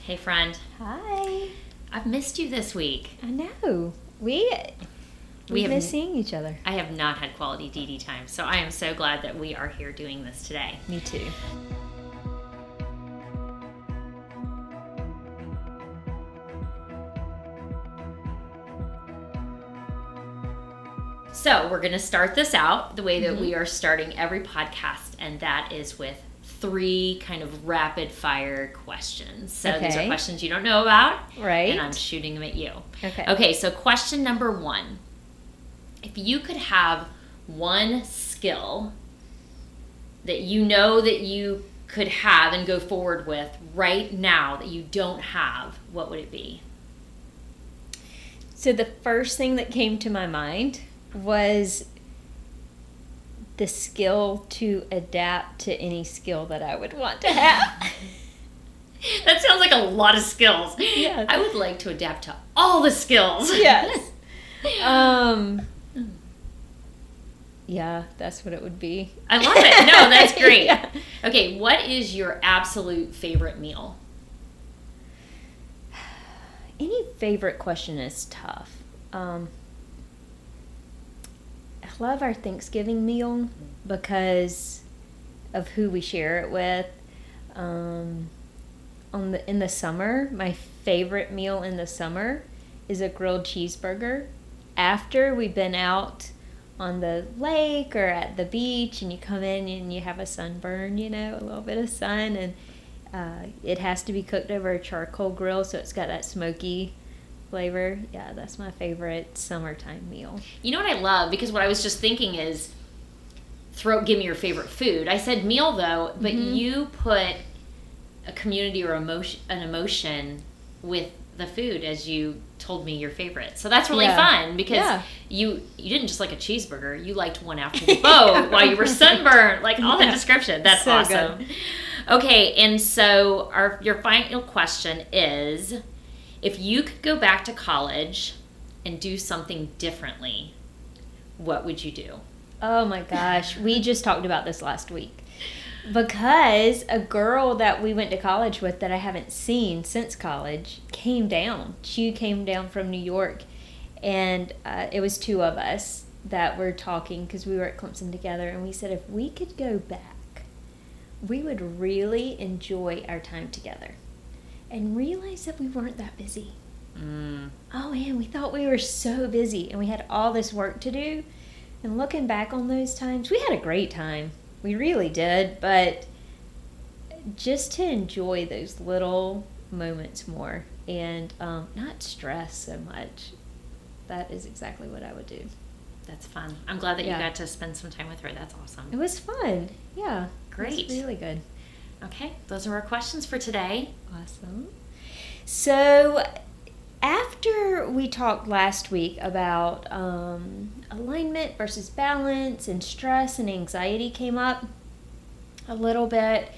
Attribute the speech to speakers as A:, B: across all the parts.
A: Hey, friend.
B: Hi.
A: I've missed you this week.
B: I know. We've missed seeing each other.
A: I have not had quality Dee Dee time, so I am so glad that we are here doing this today.
B: Me too.
A: So we're going to start this out the way that we are starting every podcast, and that is with 3 kind of rapid fire questions. So these are questions you don't know about,
B: right?
A: And I'm shooting them at you.
B: Okay,
A: so question number 1. If you could have one skill that you know that you could have and go forward with right now that you don't have, what would it be?
B: So the first thing that came to my mind was the skill to adapt to any skill that I would want to have.
A: That sounds like a lot of skills.
B: Yes.
A: I would like to adapt to all the skills.
B: Yes. Yeah, that's what it would be.
A: I love it. No, that's great.
B: Yeah.
A: Okay, what is your absolute favorite meal?
B: Any favorite question is tough. I love our Thanksgiving meal because of who we share it with. In the summer, my favorite meal in the summer is a grilled cheeseburger. After we've been out on the lake or at the beach and you come in and you have a sunburn, a little bit of sun, and it has to be cooked over a charcoal grill, so it's got that smoky flavor. Yeah, that's my favorite summertime meal.
A: You know what I love? Because what I was just thinking is, give me your favorite food. I said meal though, but you put a community or an emotion with the food as you told me your favorite. So that's really fun because you didn't just like a cheeseburger, you liked one after the boat while you were sunburned, like all the description. That's so awesome. Good. Okay, and so your final question is, if you could go back to college and do something differently, what would you do?
B: Oh my gosh, we just talked about this last week. Because a girl that we went to college with that I haven't seen since college came down. She came down from New York, and it was 2 of us that were talking because we were at Clemson together, and we said if we could go back, we would really enjoy our time together and realize that we weren't that busy. Oh man, we thought we were so busy and we had all this work to do. And looking back on those times, we had a great time. We really did, but just to enjoy those little moments more and not stress so much. That is exactly what I would do.
A: That's fun. I'm glad that you got to spend some time with her. That's awesome.
B: It was fun. Yeah.
A: Great.
B: It was really good.
A: Okay, those are our questions for today.
B: Awesome. So after we talked last week about alignment versus balance, and stress and anxiety came up a little bit,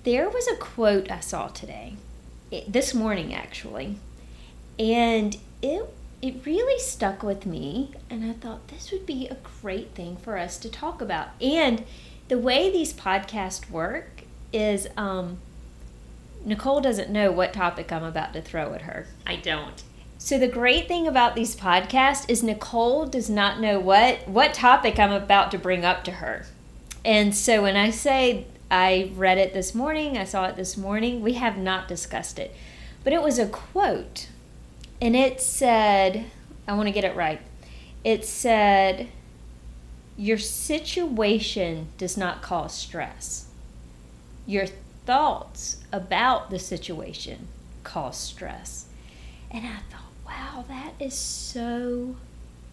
B: there was a quote I saw today, this morning actually, and it really stuck with me, and I thought this would be a great thing for us to talk about. And the way these podcasts work is Nicole doesn't know what topic I'm about to throw at her.
A: I don't.
B: So the great thing about these podcasts is Nicole does not know what topic I'm about to bring up to her. And so when I say I read it this morning, I saw it this morning, we have not discussed it. But it was a quote. And it said, I want to get it right. It said, your situation does not cause stress. Your thoughts about the situation cause stress. And I thought, wow, that is so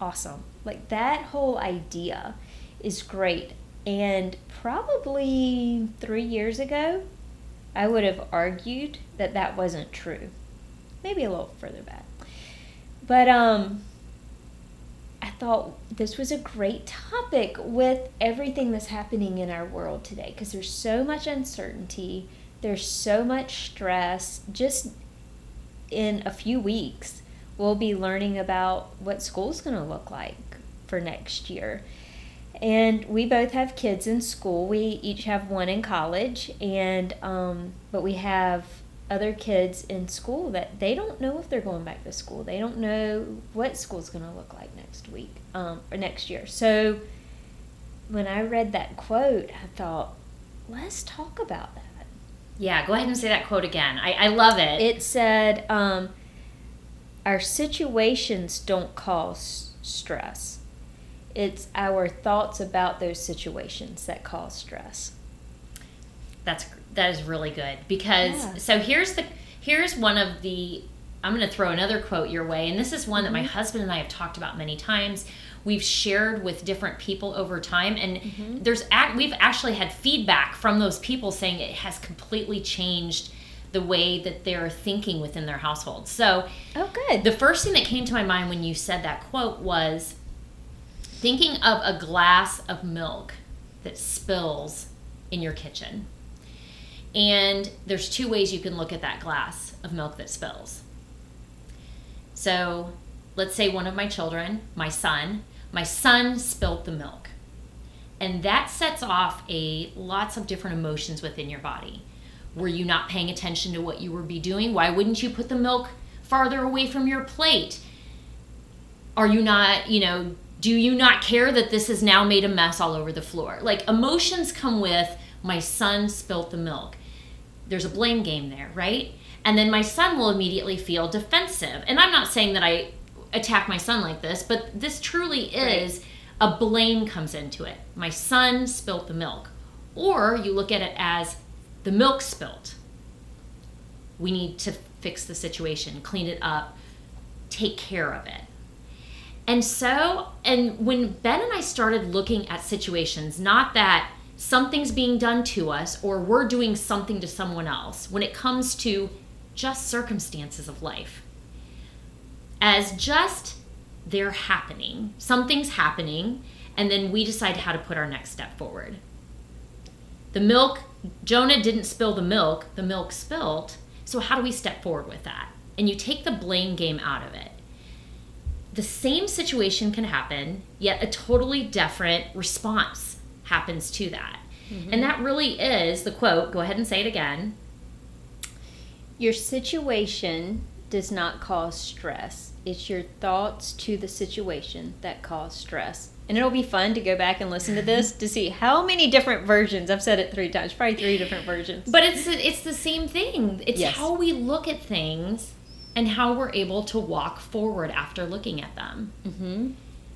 B: awesome. Like, that whole idea is great. And probably 3 years ago, I would have argued that that wasn't true. Maybe a little further back. But I thought this was a great topic with everything that's happening in our world today, because there's so much uncertainty, there's so much stress. Just in a few weeks, we'll be learning about what school's going to look like for next year. And we both have kids in school. We each have one in college, and but we have other kids in school that they don't know if they're going back to school. They don't know what school's going to look like next week or next year. So when I read that quote, I thought, let's talk about that.
A: Yeah, go ahead and say that quote again. I love it.
B: It said, our situations don't cause stress. It's our thoughts about those situations that cause stress.
A: That is really good, because so here's one of the, I'm going to throw another quote your way, and this is one that my husband and I have talked about many times. We've shared with different people over time, and we've actually had feedback from those people saying it has completely changed the way that they're thinking within their household. So,
B: good.
A: The first thing that came to my mind when you said that quote was thinking of a glass of milk that spills in your kitchen. And there's two ways you can look at that glass of milk that spills. So let's say one of my children, my son spilled the milk. And that sets off lots of different emotions within your body. Were you not paying attention to what you were doing? Why wouldn't you put the milk farther away from your plate? Are you not, do you not care that this has now made a mess all over the floor? Like, emotions come with, my son spilt the milk. There's a blame game there, right? And then my son will immediately feel defensive. And I'm not saying that I attack my son like this, but this truly is a blame comes into it. My son spilt the milk. Or you look at it as the milk spilt. We need to fix the situation, clean it up, take care of it. And when Ben and I started looking at situations, not that something's being done to us or we're doing something to someone else, when it comes to just circumstances of life, as just they're happening, something's happening, and then we decide how to put our next step forward. The milk, Jonah didn't spill the milk spilled, so how do we step forward with that? And you take the blame game out of it. The same situation can happen, yet a totally different response happens to that. Mm-hmm. And that really is the quote. Go ahead and say it again.
B: Your situation does not cause stress. It's your thoughts to the situation that cause stress. And it'll be fun to go back and listen to this to see how many different versions. I've said it 3 times, probably 3 different versions.
A: But it's the same thing. It's how we look at things and how we're able to walk forward after looking at them. Mm-hmm.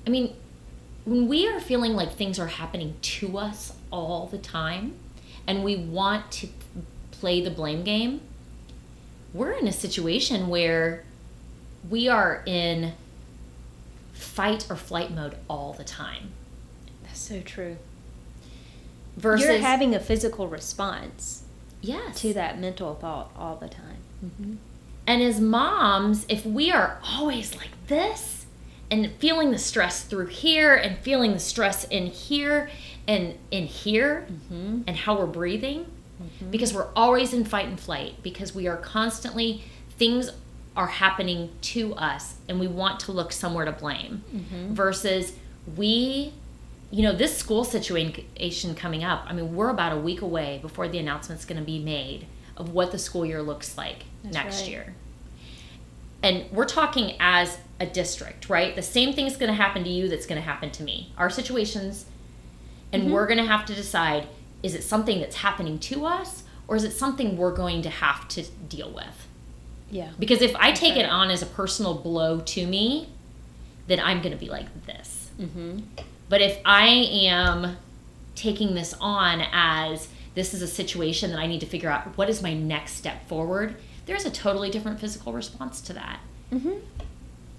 A: I mean, when we are feeling like things are happening to us all the time and we want to play the blame game, we're in a situation where we are in fight or flight mode all the time.
B: That's so true.
A: Versus
B: you're having a physical response
A: yes,
B: to that mental thought all the time.
A: Mm-hmm. And as moms, if we are always like this and feeling the stress through here and feeling the stress in here and in here mm-hmm. and how we're breathing, mm-hmm. because we're always in fight and flight, because we are constantly, things are happening to us and we want to look somewhere to blame mm-hmm. versus this school situation coming up. I mean, we're about a week away before the announcement's going to be made of what the school year looks like next year. And we're talking as a district, right? The same thing's going to happen to you that's going to happen to me. Our situations, and mm-hmm. we're going to have to decide, is it something that's happening to us or is it something we're going to have to deal with?
B: Yeah.
A: Because if I take it on as a personal blow to me, then I'm going to be like this. Mm-hmm. But if I am taking this on as this is a situation that I need to figure out what is my next step forward, there's a totally different physical response to that. Mm-hmm.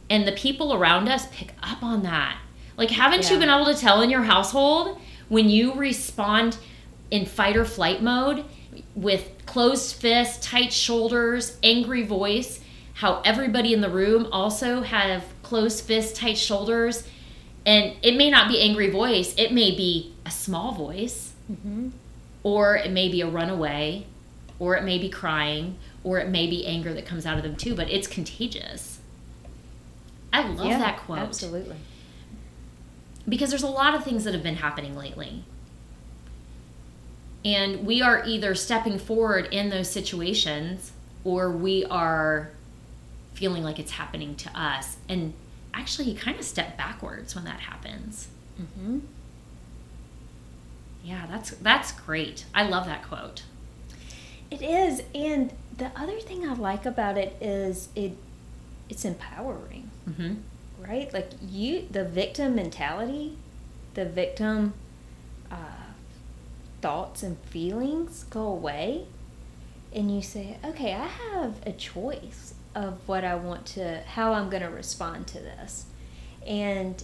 A: And the people around us pick up on that. Like, haven't you been able to tell in your household when you respond in fight or flight mode with closed fists, tight shoulders, angry voice, how everybody in the room also have closed fists, tight shoulders, and it may not be angry voice, it may be a small voice, mm-hmm. or it may be a runaway, or it may be crying, or it may be anger that comes out of them too, but it's contagious. I love that quote.
B: Absolutely.
A: Because there's a lot of things that have been happening lately. And we are either stepping forward in those situations or we are feeling like it's happening to us. And actually, you kind of step backwards when that happens.
B: Mm-hmm.
A: Yeah, that's great. I love that quote.
B: It is, and the other thing I like about it is it's empowering,
A: Mm-hmm.
B: right? Like the victim mentality, the victim thoughts and feelings go away, and you say, okay, I have a choice of how I'm going to respond to this. And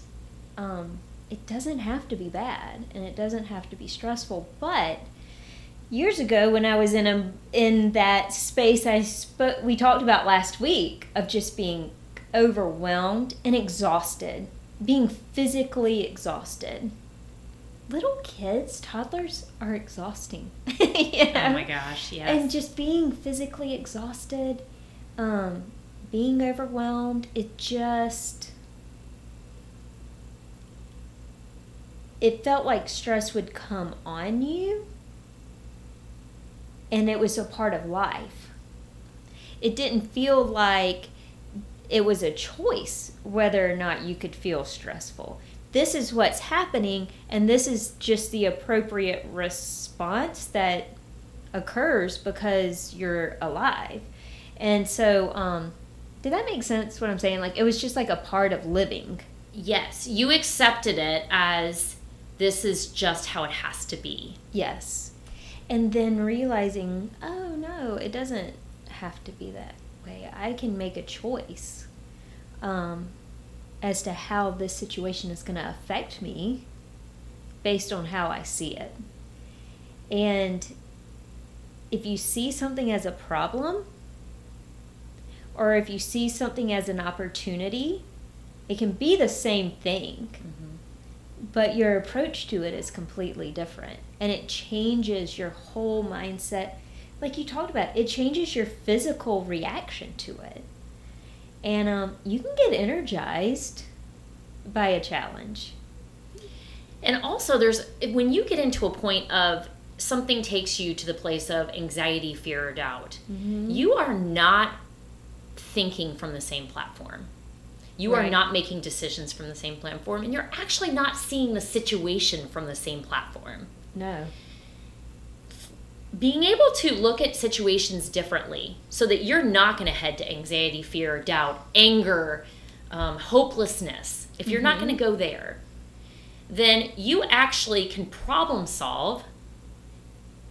B: it doesn't have to be bad, and it doesn't have to be stressful. But years ago, when I was in that space we talked about last week, of just being overwhelmed and exhausted, being physically exhausted. Little kids, toddlers are exhausting. You know?
A: Oh my gosh, yes.
B: And just being physically exhausted, being overwhelmed, it felt like stress would come on you, and it was a part of life. It didn't feel like it was a choice whether or not you could feel stressful. This is what's happening, and this is just the appropriate response that occurs because you're alive. And so, did that make sense, what I'm saying? Like, it was just like a part of living.
A: Yes, you accepted it as this is just how it has to be.
B: Yes. And then realizing, oh no, it doesn't have to be that way. I can make a choice as to how this situation is going to affect me based on how I see it. And if you see something as a problem, or if you see something as an opportunity, it can be the same thing, but your approach to it is completely different. And it changes your whole mindset. Like you talked about, it changes your physical reaction to it. And you can get energized by a challenge.
A: And also, when you get into a point of something takes you to the place of anxiety, fear, or doubt, you are not thinking from the same platform. You are not making decisions from the same platform, and you're actually not seeing the situation from the same platform.
B: No.
A: Being able to look at situations differently so that you're not going to head to anxiety, fear, doubt, anger, hopelessness. If you're not going to go there, then you actually can problem solve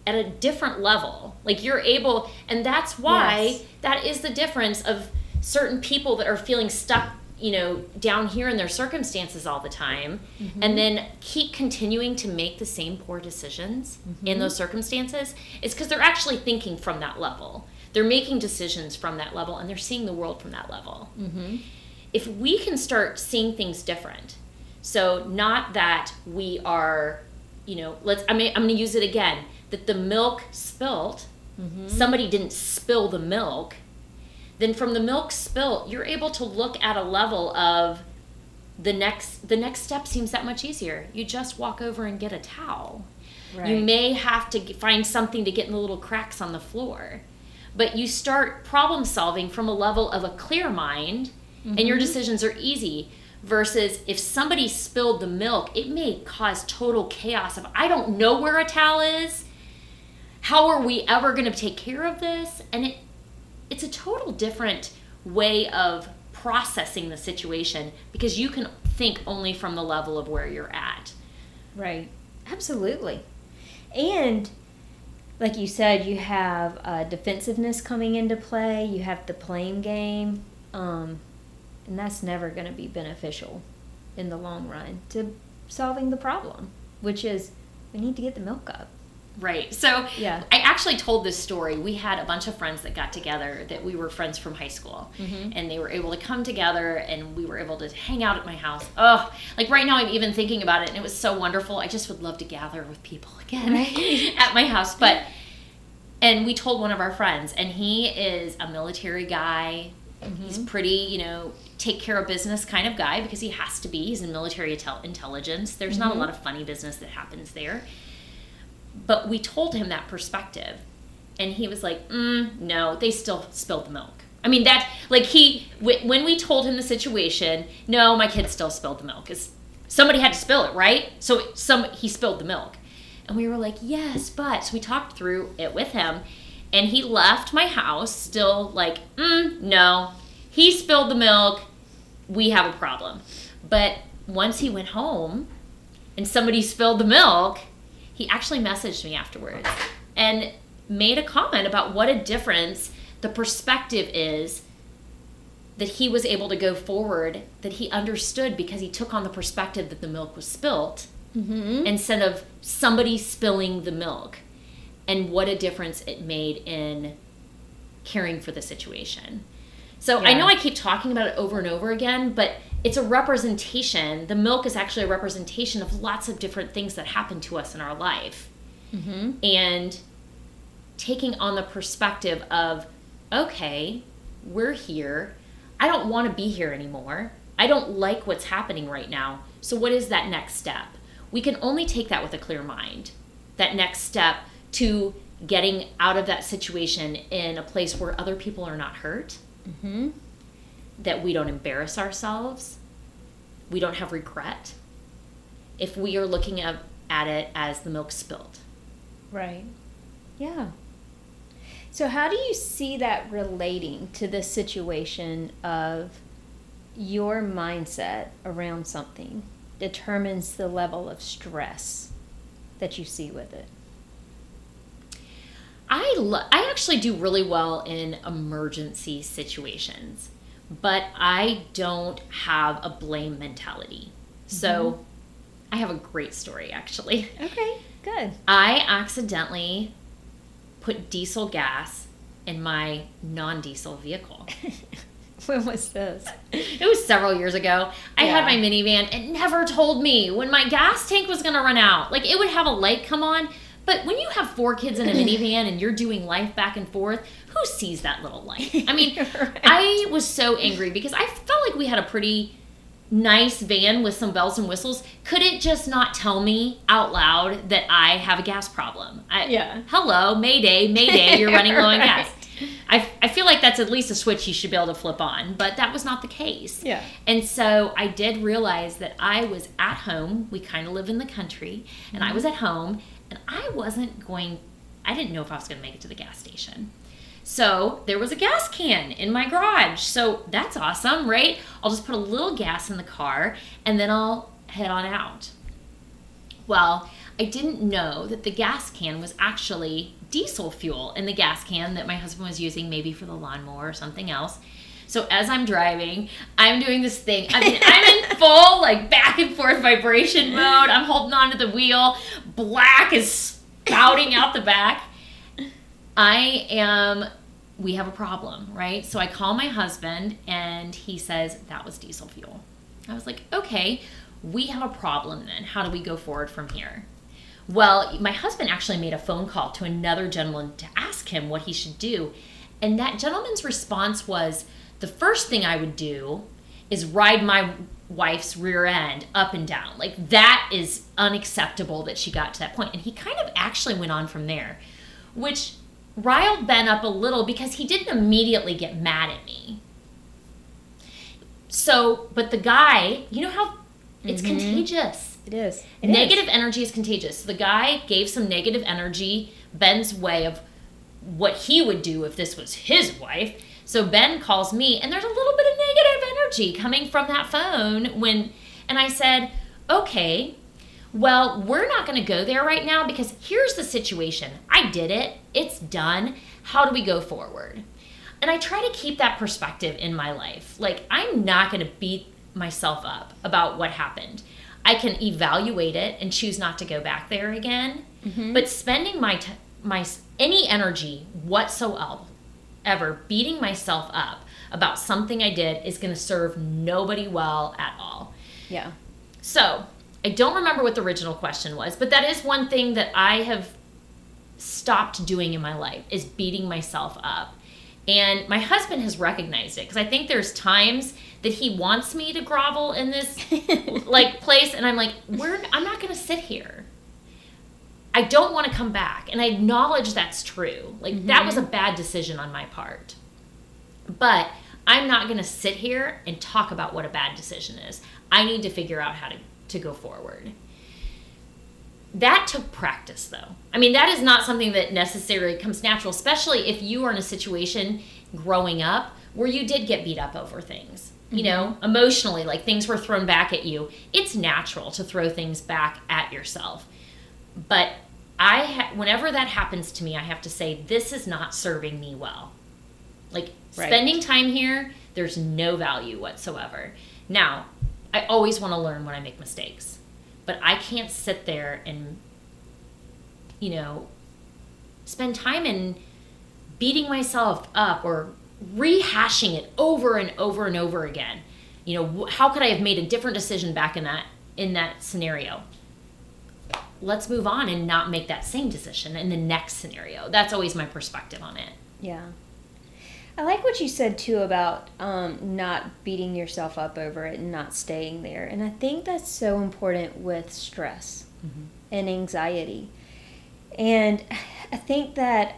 A: at a different level. Like you're able, and that's why that is the difference of certain people that are feeling stuck, down here in their circumstances all the time, and then keep continuing to make the same poor decisions in those circumstances, is because they're actually thinking from that level. They're making decisions from that level, and they're seeing the world from that level. If we can start seeing things different, so not that we are, I'm going to use it again, that the milk spilt, somebody didn't spill the milk, then from the milk spilt, you're able to look at a level of the next step seems that much easier. You just walk over and get a towel. Right. You may have to find something to get in the little cracks on the floor. But you start problem solving from a level of a clear mind, and your decisions are easy. Versus if somebody spilled the milk, it may cause total chaos of, I don't know where a towel is. How are we ever going to take care of this? And it's a total different way of processing the situation because you can think only from the level of where you're at.
B: Right. Absolutely. And like you said, you have defensiveness coming into play. You have the blame game. And that's never going to be beneficial in the long run to solving the problem, which is we need to get the milk up.
A: Right. So I actually told this story. We had a bunch of friends that got together that we were friends from high school. And they were able to come together and we were able to hang out at my house. Oh, like right now I'm even thinking about it and it was so wonderful. I just would love to gather with people again at my house. And we told one of our friends, and he is a military guy. He's pretty, take care of business kind of guy because he has to be. He's in military intelligence. There's not a lot of funny business that happens there. But we told him that perspective. And he was like, no, they still spilled the milk. I mean, that, like, when we told him the situation, no, my kid still spilled the milk. Somebody had to spill it, right? So he spilled the milk. And we were like, yes, but. So we talked through it with him. And he left my house still like, no, he spilled the milk. We have a problem. But once he went home and somebody spilled the milk, he actually messaged me afterwards and made a comment about what a difference the perspective is that he was able to go forward, that he understood because he took on the perspective that the milk was spilt instead of somebody spilling the milk, and what a difference it made in caring for the situation. So I know I keep talking about it over and over again, but it's a representation. The milk is actually a representation of lots of different things that happen to us in our life. And taking on the perspective of, okay, we're here. I don't want to be here anymore. I don't like what's happening right now. So what is that next step? We can only take that with a clear mind. That next step to getting out of that situation in a place where other people are not hurt. That we don't embarrass ourselves. We don't have regret. If we are looking at it as the milk spilled.
B: Right. Yeah. So how do you see that relating to the situation of your mindset around something determines the level of stress that you see with it?
A: I actually do really well in emergency situations, but I don't have a blame mentality. So I have a great story, actually.
B: Okay, good.
A: I accidentally put diesel gas in my non-diesel vehicle.
B: When was this?
A: It was several years ago. I had my minivan. It never told me when my gas tank was going to run out. Like, it would have a light come on. But when you have 4 kids in a minivan and you're doing life back and forth, who sees that little light? I mean, right. I was so angry because I felt like we had a pretty nice van with some bells and whistles. Could it just not tell me out loud that I have a gas problem? Hello, Mayday, you're running low on gas. I feel like that's at least a switch you should be able to flip on, but that was not the case.
B: Yeah.
A: And so I did realize that I was at home. We kind of live in the country, and I was at home, and I didn't know if I was going to make it to the gas station. So there was a gas can in my garage. So that's awesome, right? I'll just put a little gas in the car, and then I'll head on out. Well, I didn't know that the gas can was actually diesel fuel in the gas can that my husband was using maybe for the lawnmower or something else. So as I'm driving, I'm doing this thing. I mean, I'm in full like back and forth vibration mode. I'm holding onto the wheel. Black is spouting out the back. We have a problem, right? So I call my husband and he says, that was diesel fuel. I was like, okay, we have a problem then. How do we go forward from here? Well, my husband actually made a phone call to another gentleman to ask him what he should do. And that gentleman's response was, the first thing I would do is ride my wife's rear end up and down. Like, that is unacceptable that she got to that point. And he kind of actually went on from there, which riled Ben up a little because he didn't immediately get mad at me. So, but the guy, you know how it's contagious.
B: It is.
A: Negative energy is contagious. So the guy gave some negative energy Ben's way of what he would do if this was his wife. So Ben calls me, and there's a little bit of negative energy coming from that phone and I said, okay, well, we're not going to go there right now because here's the situation. I did it. It's done. How do we go forward? And I try to keep that perspective in my life. Like, I'm not going to beat myself up about what happened. I can evaluate it and choose not to go back there again. But spending my any energy whatsoever beating myself up about something I did is going to serve nobody well at all.
B: Yeah.
A: So I don't remember what the original question was, but that is one thing that I have stopped doing in my life, is beating myself up. And my husband has recognized it, because I think there's times that he wants me to grovel in this like place, and I'm like, I'm not going to sit here. I don't want to come back. And I acknowledge that's true. Like, that was a bad decision on my part. But I'm not going to sit here and talk about what a bad decision is. I need to figure out how to go forward. That took practice, though. I mean, that is not something that necessarily comes natural, especially if you are in a situation growing up where you did get beat up over things. You know, emotionally, like things were thrown back at you. It's natural to throw things back at yourself. But whenever that happens to me, I have to say, this is not serving me well. Like, spending time here, there's no value whatsoever. Now, I always want to learn when I make mistakes. But I can't sit there and, you know, spend time in beating myself up or rehashing it over and over and over again. You know, how could I have made a different decision back in that scenario? Let's move on and not make that same decision in the next scenario. That's always my perspective on it.
B: Yeah. I like what you said, too, about not beating yourself up over it and not staying there. And I think that's so important with stress and anxiety. And I think that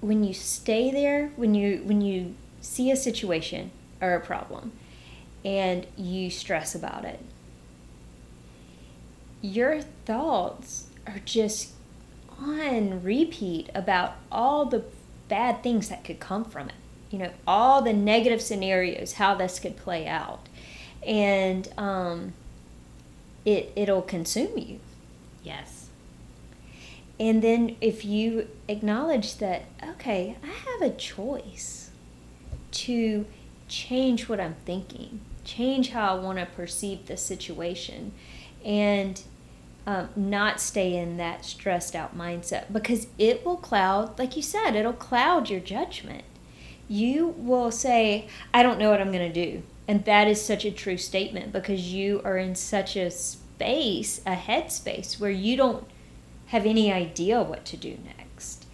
B: when you stay there, when you see a situation or a problem and you stress about it, your thoughts are just on repeat about all the bad things that could come from it. You know, all the negative scenarios, how this could play out. And it'll consume you.
A: Yes.
B: And then if you acknowledge that, okay, I have a choice to change what I'm thinking, change how I want to perceive the situation, and not stay in that stressed out mindset, because it will cloud, like you said, it'll cloud your judgment. You will say, I don't know what I'm going to do. And that is such a true statement, because you are in such a space, a headspace, where you don't have any idea what to do next.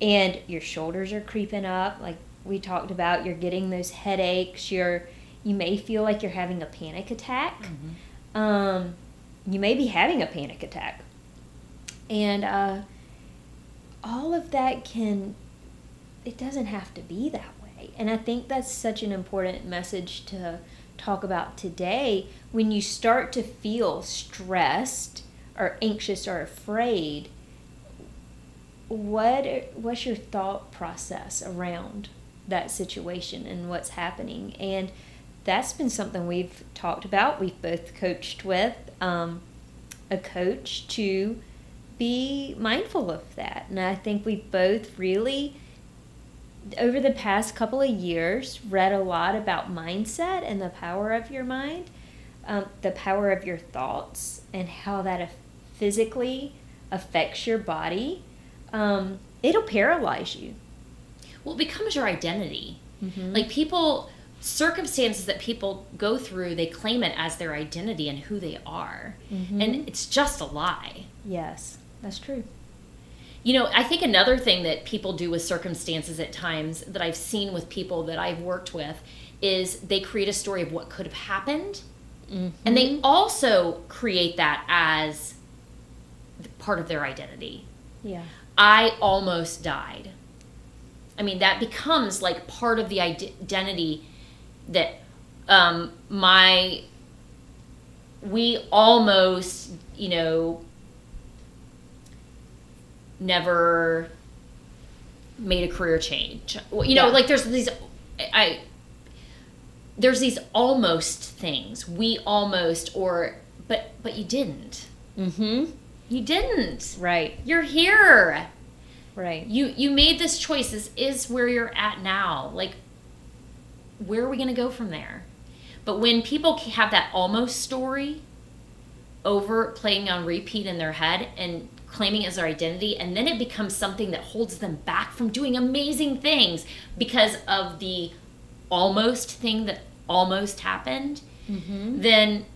B: And your shoulders are creeping up, like we talked about. You're getting those headaches. You may feel like you're having a panic attack. You may be having a panic attack. And all of that it doesn't have to be that way. And I think that's such an important message to talk about today. When you start to feel stressed or anxious or afraid, what's your thought process around that situation and what's happening? And that's been something we've talked about. We've both coached with a coach to be mindful of that. And I think we've both really, over the past couple of years, read a lot about mindset and the power of your mind, the power of your thoughts, and how that physically affects your body. It'll paralyze you.
A: Well, it becomes your identity. Like, circumstances that people go through, they claim it as their identity and who they are. And it's just a lie.
B: Yes, that's true.
A: You know, I think another thing that people do with circumstances at times that I've seen with people that I've worked with is they create a story of what could have happened. And they also create that as part of their identity.
B: Yeah.
A: I almost died. I mean, that becomes like part of the identity that we almost, never made a career change. Like there's these almost things. We almost, but you didn't. You didn't.
B: Right.
A: You're here.
B: Right.
A: You made this choice. This is where you're at now. Like, where are we going to go from there? But when people have that almost story playing on repeat in their head and claiming it as their identity, and then it becomes something that holds them back from doing amazing things because of the almost thing that almost happened, then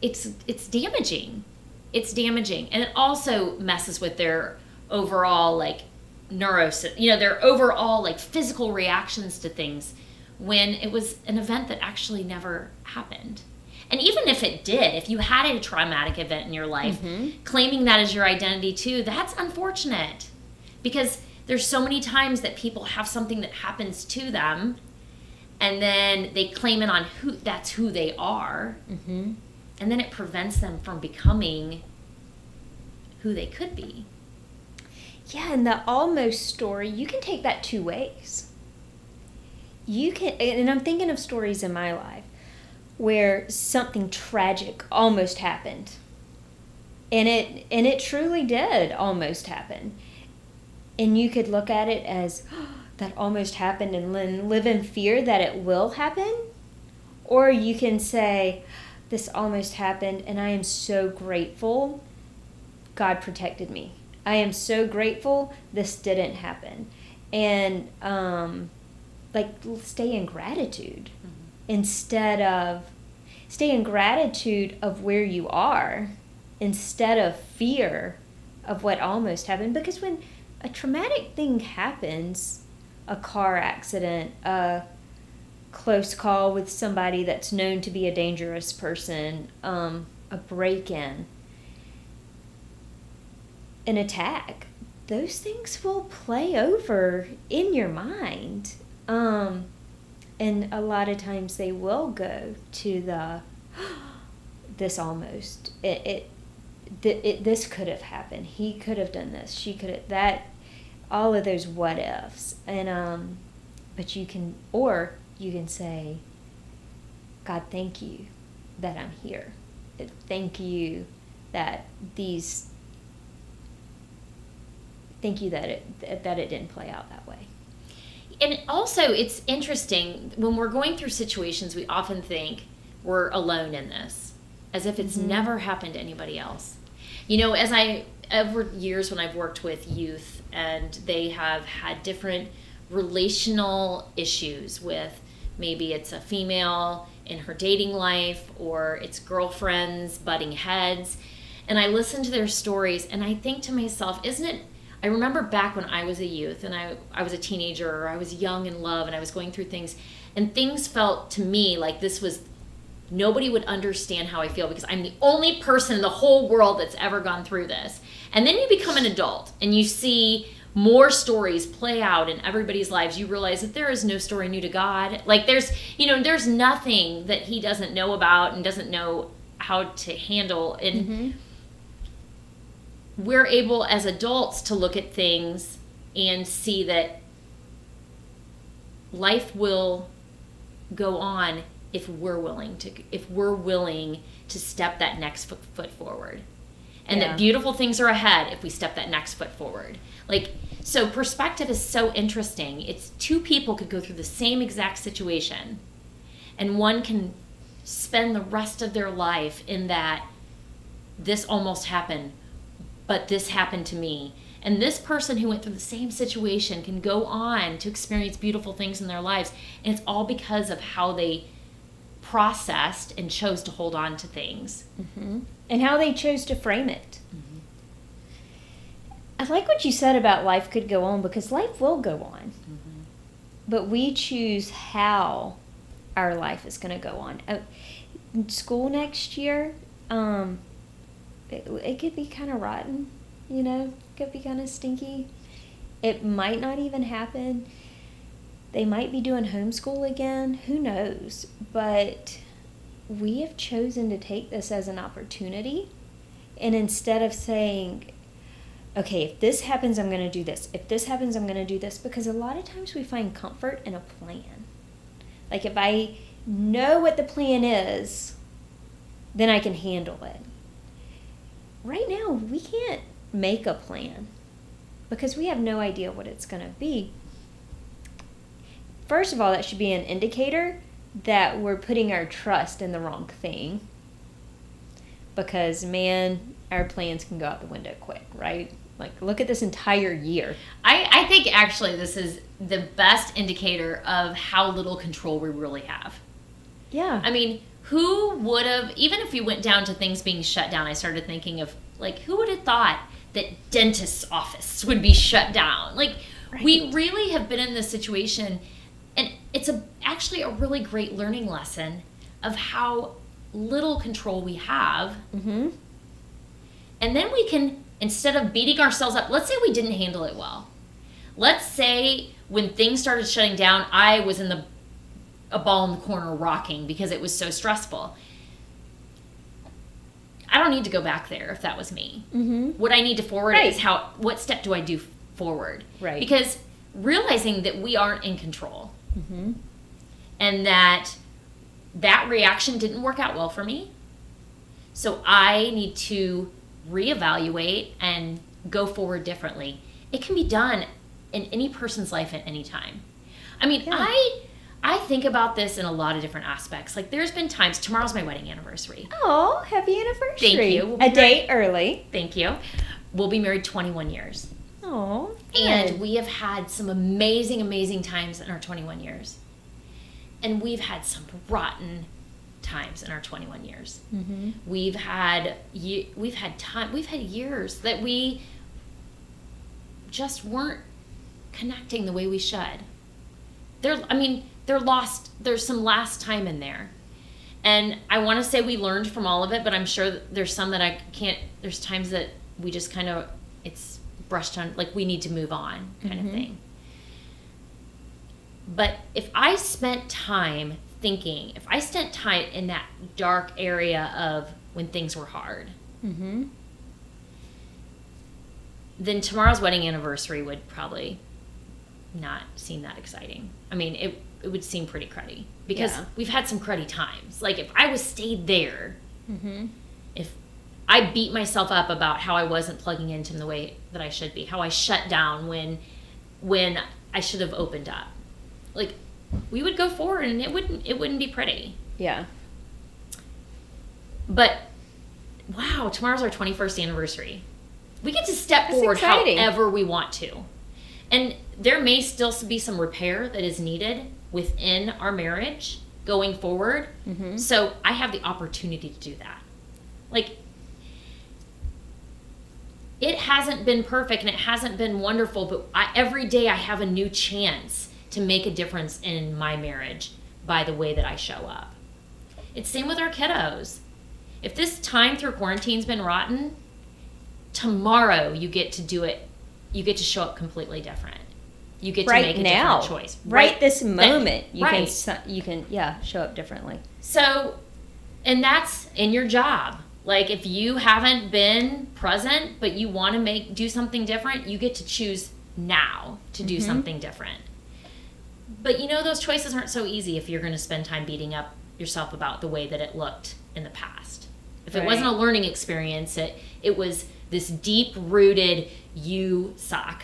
A: it's damaging. It's damaging. And it also messes with their overall, like, their overall, like, physical reactions to things when it was an event that actually never happened. And even if it did, if you had a traumatic event in your life, claiming that as your identity too, that's unfortunate. Because there's so many times that people have something that happens to them, and then they claim it on that's who they are. And then it prevents them from becoming who they could be.
B: Yeah, and the almost story, you can take that two ways. You can, and I'm thinking of stories in my life where something tragic almost happened. And it truly did almost happen. And you could look at it as, oh, that almost happened, and then live in fear that it will happen. Or you can say, this almost happened, and I am so grateful God protected me. I am so grateful this didn't happen. And stay in gratitude instead of stay in gratitude of where you are instead of fear of what almost happened. Because when a traumatic thing happens, a car accident, a close call with somebody that's known to be a dangerous person, a break-in, an attack, those things will play over in your mind. And a lot of times they will go to this almost. This could have happened. He could have done this. She could have that. All of those what ifs. And but you can say, God, thank you that I'm here. Thank you that Thank you that it didn't play out that way.
A: And also, it's interesting, when we're going through situations, we often think we're alone in this, as if it's never happened to anybody else. You know, over years when I've worked with youth, and they have had different relational issues with, maybe it's a female in her dating life, or it's girlfriends butting heads, and I listen to their stories, and I think to myself, I remember back when I was a youth, and I was a teenager, or I was young in love, and I was going through things, and things felt to me like nobody would understand how I feel, because I'm the only person in the whole world that's ever gone through this. And then you become an adult, and you see more stories play out in everybody's lives. You realize that there is no story new to God. Like there's nothing that he doesn't know about and doesn't know how to handle. And we're able as adults to look at things and see that life will go on if we're willing to step that next foot forward. And that beautiful things are ahead if we step that next foot forward. So perspective is so interesting. It's two people could go through the same exact situation, and one can spend the rest of their life in that this almost happened, but this happened to me. And this person who went through the same situation can go on to experience beautiful things in their lives. And it's all because of how they processed and chose to hold on to things.
B: And how they chose to frame it. I like what you said about life could go on, because life will go on. But we choose how our life is going to go on. School next year, it could be kind of rotten, it could be kind of stinky. It might not even happen. They might be doing homeschool again. Who knows? But we have chosen to take this as an opportunity. And instead of saying, okay, if this happens, I'm going to do this. If this happens, I'm going to do this. Because a lot of times we find comfort in a plan. Like if I know what the plan is, then I can handle it. Right now, we can't make a plan because we have no idea what it's going to be. First of all, that should be an indicator that we're putting our trust in the wrong thing. Because, man, our plans can go out the window quick, right? Look at this entire year.
A: I think actually this is the best indicator of how little control we really have.
B: Yeah.
A: I mean, who would have, even if you went down to things being shut down, I started thinking of, who would have thought that dentist's office would be shut down? Right. We really have been in this situation, and it's actually a really great learning lesson of how little control we have.
B: Mm-hmm.
A: And then we can, instead of beating ourselves up, let's say we didn't handle it well. Let's say when things started shutting down, I was in a ball in the corner rocking because it was so stressful. I don't need to go back there if that was me.
B: Mm-hmm.
A: What I need to forward is what step do I do forward?
B: Right.
A: Because realizing that we aren't in control,
B: Mm-hmm.
A: and that reaction didn't work out well for me. So I need to reevaluate and go forward differently. It can be done in any person's life at any time. I mean,
B: Yeah.
A: I think about this in a lot of different aspects. Like, there's been times, tomorrow's my wedding anniversary.
B: Oh, happy anniversary.
A: Thank you.
B: A day early.
A: Thank you. We'll be married 21 years.
B: Oh,
A: And we have had some amazing, amazing times in our 21 years. And we've had some rotten times in our 21 years.
B: Mm-hmm.
A: We've had years that we just weren't connecting the way we should. They're lost. There's some last time in there. And I want to say we learned from all of it, but I'm sure that there's some that I can't, there's times that we just kind of, it's brushed on, like we need to move on kind of thing. But if I spent time thinking, if I spent time in that dark area of when things were hard,
B: Mm-hmm.
A: then tomorrow's wedding anniversary would probably not seem that exciting. I mean, it would seem pretty cruddy because we've had some cruddy times. Like, if I was stayed there,
B: Mm-hmm.
A: if I beat myself up about how I wasn't plugging into him the way that I should be, how I shut down when I should have opened up, like, we would go forward and it wouldn't be pretty.
B: Yeah.
A: But wow, tomorrow's our 21st anniversary. We get to step
B: That's
A: forward
B: exciting.
A: however we want to. And there may still be some repair that is needed within our marriage going forward.
B: Mm-hmm.
A: So I have the opportunity to do that. Like, it hasn't been perfect and it hasn't been wonderful, but every day I have a new chance to make a difference in my marriage by the way that I show up. It's same with our kiddos. If this time through quarantine's been rotten, tomorrow you get to do it. You get to show up completely different. You get to make a different choice.
B: Right this moment, you
A: right.
B: can show up differently.
A: So, and that's in your job. Like, if you haven't been present, but you want to do something different, you get to choose now to do something different. But those choices aren't so easy if you're going to spend time beating up yourself about the way that it looked in the past. If it wasn't a learning experience, it was this deep-rooted, you suck.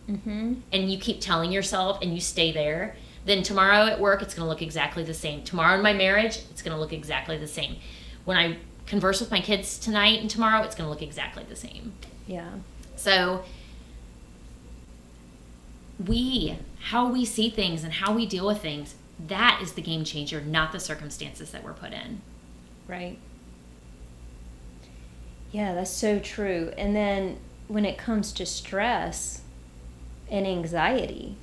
B: Mm-hmm.
A: And you keep telling yourself and you stay there, then tomorrow at work, it's going to look exactly the same. Tomorrow in my marriage, it's going to look exactly the same. When I converse with my kids tonight and tomorrow, it's going to look exactly the same.
B: Yeah.
A: So how we see things and how we deal with things, that is the game changer, not the circumstances that we're put in.
B: Right. Yeah, that's so true. And then when it comes to stress and anxiety,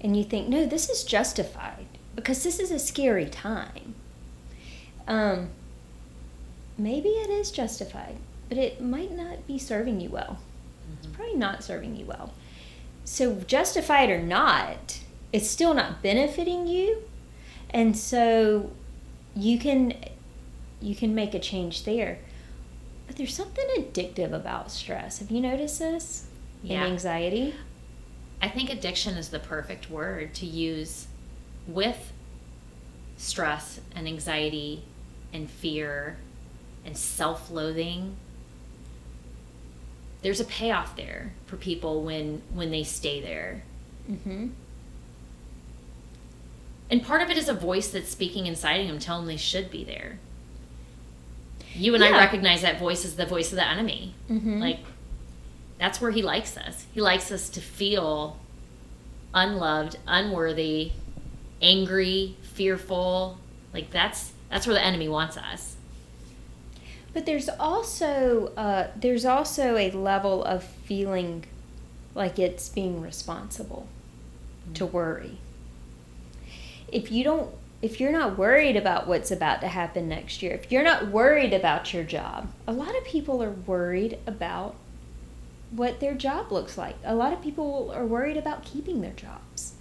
B: and you think, no, this is justified because this is a scary time. Maybe it is justified, but it might not be serving you well. It's probably not serving you well. So justified or not, it's still not benefiting you. And so you can make a change there. But there's something addictive about stress. Have you noticed this?
A: Yeah.
B: And anxiety?
A: I think addiction is the perfect word to use with stress and anxiety and fear and self-loathing. There's a payoff there for people when they stay there.
B: Mm-hmm.
A: And part of it is a voice that's speaking inside them, telling them they should be there. You and I recognize that voice as the voice of the enemy.
B: Mm-hmm.
A: Like, that's where he likes us. He likes us to feel unloved, unworthy, angry, fearful. Like, that's where the enemy wants us.
B: But there's also a level of feeling like it's being responsible to worry. If if you're not worried about what's about to happen next year, if you're not worried about your job, a lot of people are worried about what their job looks like. A lot of people are worried about keeping their jobs.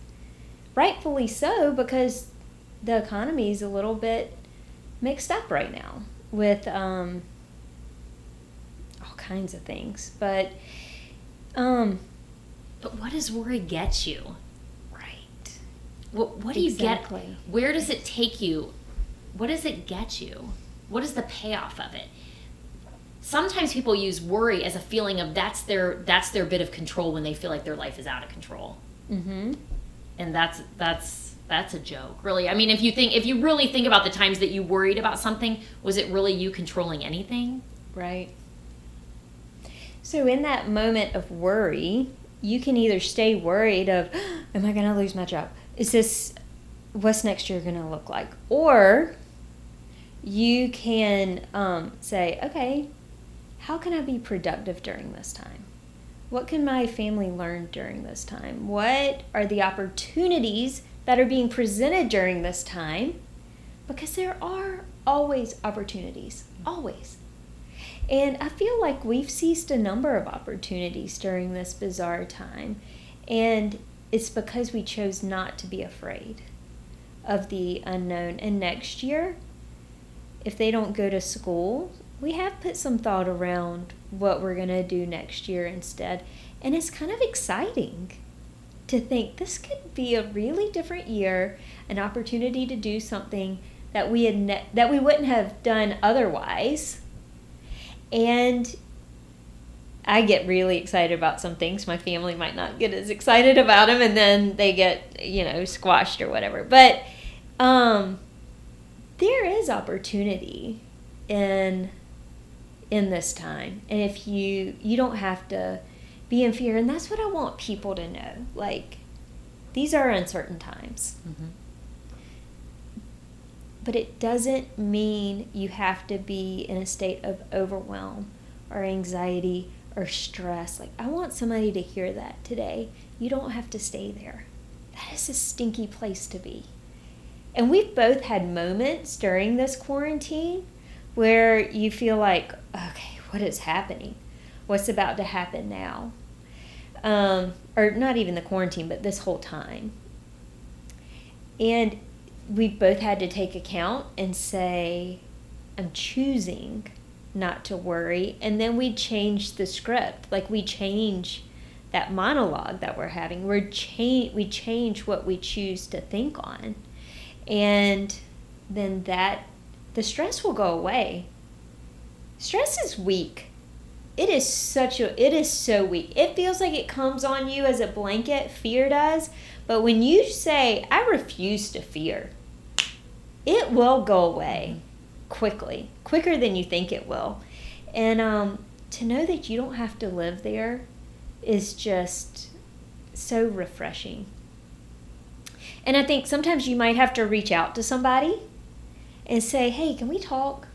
B: Rightfully so, because the economy is a little bit mixed up right now with all kinds of things. But
A: what does worry get you?
B: Right.
A: What do you get? Where does it take you? What does it get you? What is the payoff of it? Sometimes people use worry as a feeling of that's their bit of control when they feel like their life is out of control.
B: Mm-hmm.
A: And that's a joke, really. I mean, if you really think about the times that you worried about something, was it really you controlling anything?
B: Right. So in that moment of worry, you can either stay worried of, am I going to lose my job? What's next year going to look like? Or you can say, okay, how can I be productive during this time? What can my family learn during this time? What are the opportunities that are being presented during this time? Because there are always opportunities, always. And I feel like we've seized a number of opportunities during this bizarre time. And it's because we chose not to be afraid of the unknown. And next year, if they don't go to school, we have put some thought around what we're going to do next year instead. And it's kind of exciting to think this could be a really different year, an opportunity to do something that we wouldn't have done otherwise. And I get really excited about some things. My family might not get as excited about them, and then they get, squashed or whatever. But there is opportunity in this time. And if you don't have to be in fear. And that's what I want people to know. Like, these are uncertain times.
A: Mm-hmm.
B: But it doesn't mean you have to be in a state of overwhelm or anxiety or stress. Like, I want somebody to hear that today. You don't have to stay there. That is a stinky place to be. And we've both had moments during this quarantine where you feel like, okay, what is happening? What's about to happen now? Or not even the quarantine, but this whole time. And we've both had to take account and say, I'm choosing not to worry. And then we change the script. Like, we change that monologue that we're having. We change what we choose to think on. And then the stress will go away. Stress is weak. It is so weak. It feels like it comes on you as a blanket. Fear does. But when you say, I refuse to fear, it will go away quickly, quicker than you think it will. And to know that you don't have to live there is just so refreshing. And I think sometimes you might have to reach out to somebody and say, hey, can we talk?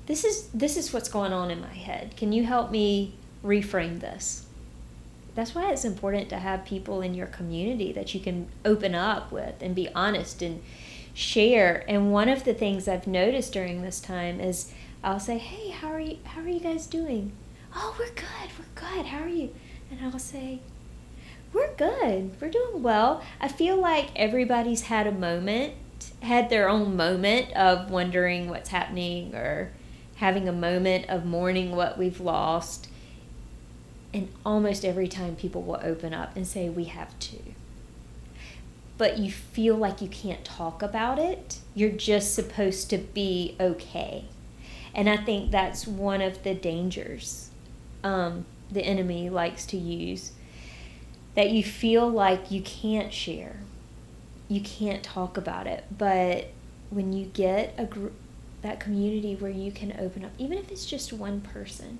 B: This is what's going on in my head. Can you help me reframe this? That's why it's important to have people in your community that you can open up with and be honest and share. And one of the things I've noticed during this time is I'll say, hey, how are you guys doing? Oh, we're good. How are you? And I'll say, we're good. We're doing well. I feel like everybody's had their own moment of wondering what's happening or having a moment of mourning what we've lost. And almost every time people will open up and say, we have too. But you feel like you can't talk about it. You're just supposed to be okay. And I think that's one of the dangers the enemy likes to use, that you feel like you can't share. You can't talk about it. But when you get that community where you can open up, even if it's just one person,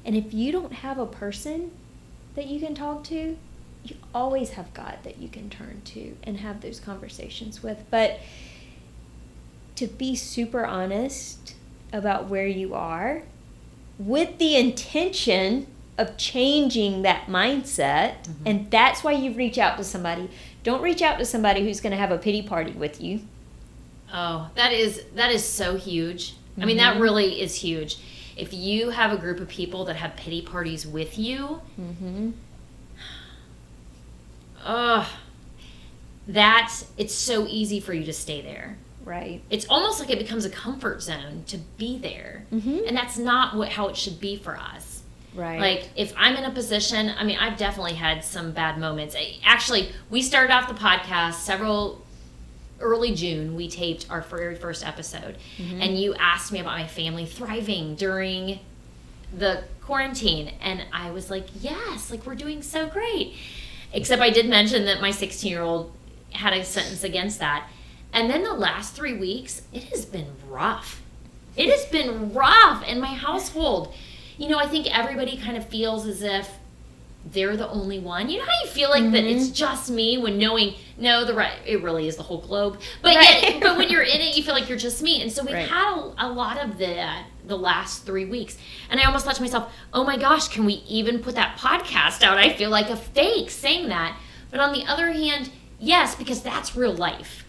B: and if you don't have a person that you can talk to, you always have God that you can turn to and have those conversations with. But to be super honest about where you are with the intention of changing that mindset. And that's why you reach out to somebody. Don't reach out to somebody who's going to have a pity party with you.
A: Oh, that is so huge. I mean, that really is huge. If you have a group of people that have pity parties with you, it's so easy for you to stay there.
B: Right.
A: It's almost like it becomes a comfort zone to be there. And that's not how it should be for us.
B: Right.
A: Like, if I'm in a position, I mean, I've definitely had some bad moments. Actually, we started off the podcast early June, we taped our very first episode. And you asked me about my family thriving during the quarantine. And I was like, yes, like, we're doing so great. Except I did mention that my 16-year-old had a sentence against that. And then the last 3 weeks, it has been rough. It has been rough in my household. You know, I think everybody kind of feels as if they're the only one. You know how you feel like that it's just me when knowing, it really is the whole globe. But but when you're in it, you feel like you're just me. And so we've had a lot of the last 3 weeks. And I almost thought to myself, oh my gosh, can we even put that podcast out? I feel like a fake saying that. But on the other hand, yes, because that's real life.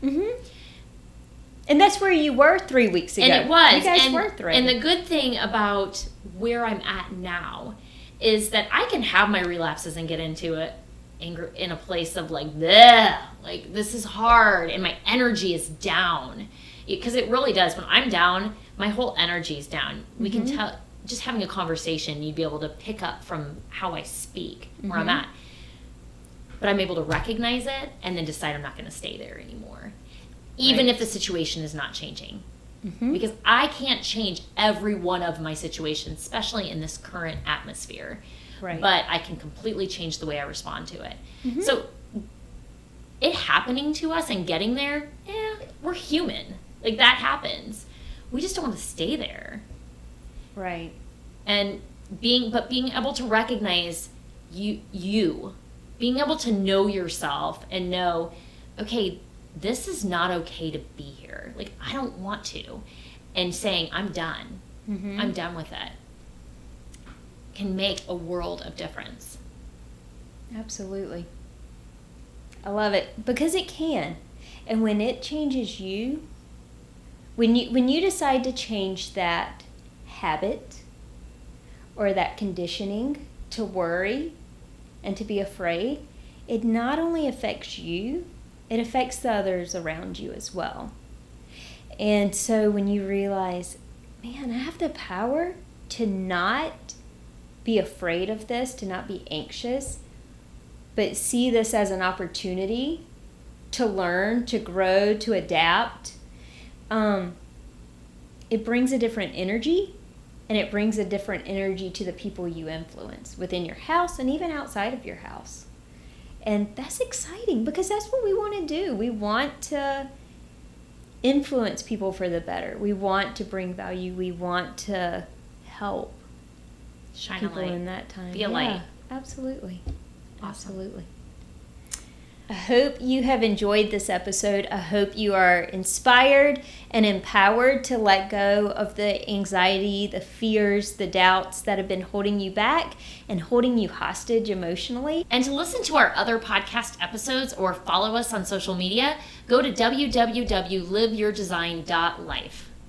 B: And that's where you were 3 weeks ago.
A: And it was.
B: You guys were thriving.
A: And the good thing about where I'm at now is that I can have my relapses and get into it in a place of like, bleh, like, this is hard, and my energy is down. Because it really does. When I'm down, my whole energy is down. We can tell, just having a conversation, you'd be able to pick up from how I speak, where I'm at. But I'm able to recognize it and then decide I'm not going to stay there anymore. Even if the situation is not changing. Because I can't change every one of my situations, especially in this current atmosphere. Right. But I can completely change the way I respond to it. So it happening to us and getting there, we're human. Like, that happens. We just don't want to stay there.
B: Right.
A: And being able to recognize you, being able to know yourself and know, okay, this is not okay to be here. Like, I don't want to. And saying, I'm done. I'm done with it. Can make a world of difference.
B: Absolutely. I love it. Because it can. And when it changes you, when you decide to change that habit or that conditioning to worry and to be afraid, it not only affects you, it affects the others around you as well. And so when you realize, man, I have the power to not be afraid of this, to not be anxious, but see this as an opportunity to learn, to grow, to adapt, it brings a different energy, and it brings a different energy to the people you influence within your house and even outside of your house. And that's exciting because that's what we want to do. We want to influence people for the better. We want to bring value. We want to help
A: shine
B: people
A: a light
B: in that time.
A: Be a light.
B: Absolutely.
A: Awesome.
B: Absolutely. I hope you have enjoyed this episode. I hope you are inspired and empowered to let go of the anxiety, the fears, the doubts that have been holding you back and holding you hostage emotionally.
A: And to listen to our other podcast episodes or follow us on social media, go to www.liveyourdesign.life.